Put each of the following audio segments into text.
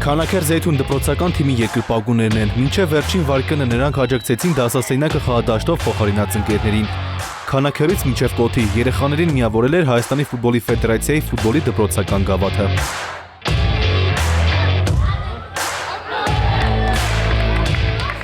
Քանաքեր Զեյթուն դպրոցական թիմի երկրպագուներն են, մինչև վերջին վարկյանը նրանք աջակցեցին դասասենյակը խաղադաշտով փոխարինած ընկերներին։ Քանաքերից մինչև կոթի երեխաներին միավորել էր Հայաստանի ֆուտբոլի ֆեդերացիայի ֆուտբոլի դպրոցական գավաթը։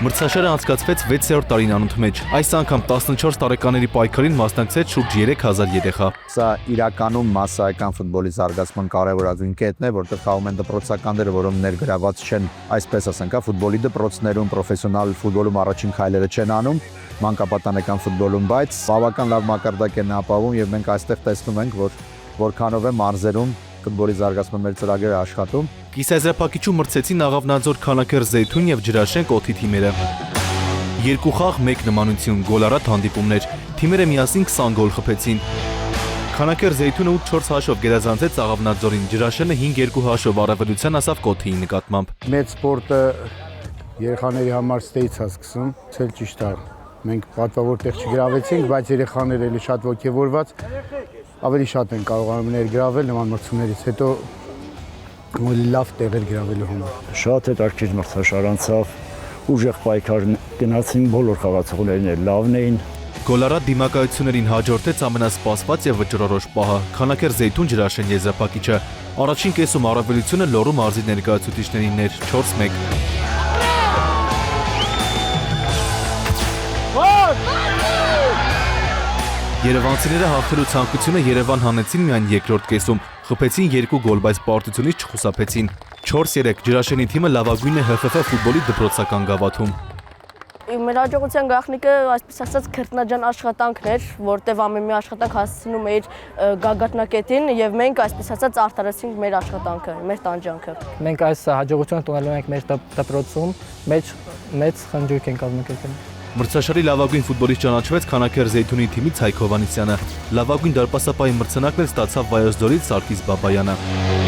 Մրցաշարը անցկացվեց 6-րդ տարին անունդ մեջ։ Այս անգամ 14 տարեկաների պայքարին մասնակցեց շուրջ 3000 երեխա։ Սա իրականում մասսայական ֆուտբոլի զարգացման կարևորագույն կետն է, որտեղ խաղում են դպրոցականները, որոնք ներգրաված չեն, այսպես ասենք, ֆուտբոլի դպրոցներում, պրոֆեսիոնալ ֆուտբոլում առաջին քայլերը չեն անում, մանկապատանեկան ֆուտբոլում, բայց բավական լավ մակարդակ են ապահովում եւ մենք այստեղ տեսնում ենք, որ որքանով է մարզերում ֆուտբոլի զարգացման մեր ծրագրերը աշխատում։ Կիսաեզրափակիչում մրցեցին Աղավնաձոր, Քանաքեր Զեյթուն եւ Ջրաշեն կոթի թիմերը։ Երկու խաղ, մեկ նմանություն, գոլառատ հանդիպումներ։ Թիմերը միասին 20 գոլ խփեցին։ Քանաքեր Զեյթունը 8-4 հաշվով գերազանցեց Աղավնաձորին, Ջրաշենը 5-2 հաշվով առավելության ասավ կոթիի նկատմամբ։ Մեծ սպորտը երեխաների համար ստեյց է սկսում, ցել ճիշտ է։ Մենք պատվավոր տեղ չգրավեցինք, բայց երեխաները էլի շատ ոգևորված ավելի շատ են կարողանում ներգրավել նման մրցումներից հետո լավ տեղեր գրավելու համար։ Շատ հետաքրքիր մրցաշար անցավ, ուժեղ պայքար գնացին, բոլոր խաղացողներն լավն էին։ Գոլառատ դիմակայություններին հաջորդեց ամենասպասված եւ վճռորոշ պահը՝ Քանաքեր Զեյթուն Ջրաշեն եզրափակիչը։ Առաջին կեսում առավելությունը Լոռու մարզի ներկայացուցիչներին էր 4-1։ Երևանցիները հաղթելու ցանկությունը Երևան հանեցին միայն երկրորդ կեսում, խփեցին 2 գոլ, բայց պարտությունից չխուսափեցին։ 4-3 Ջրաշենի թիմը լավագույնն է ՀՖՖ ֆուտբոլի դպրոցական գավաթում։ Մեր հաջողության գաղտնիքը, այսպես ասած, քրտնաջան աշխատանքն էր, որտեղ ամեն մի աշխատանք հասցնում էր գագաթնակետին եւ մենք, այսպես ասած, արտարեցինք մեր աշխատանքը, մեր տանջանքը։ Մենք այս հաջողությունը տոնելու ենք մեր դպրոցում, մեծ խնջույք ենք կազմակերպել։ Մրցաշարի լավագույն ֆուտբոլիստ ճանաչվեց Քանաքեր Զեյթունի թիմից Հայկ Հովհաննիսյանը։ Լավագույն դարպասապահի մրցանակն էլ ստացավ Վայոց ձորից Սարգիս Բաբայանը։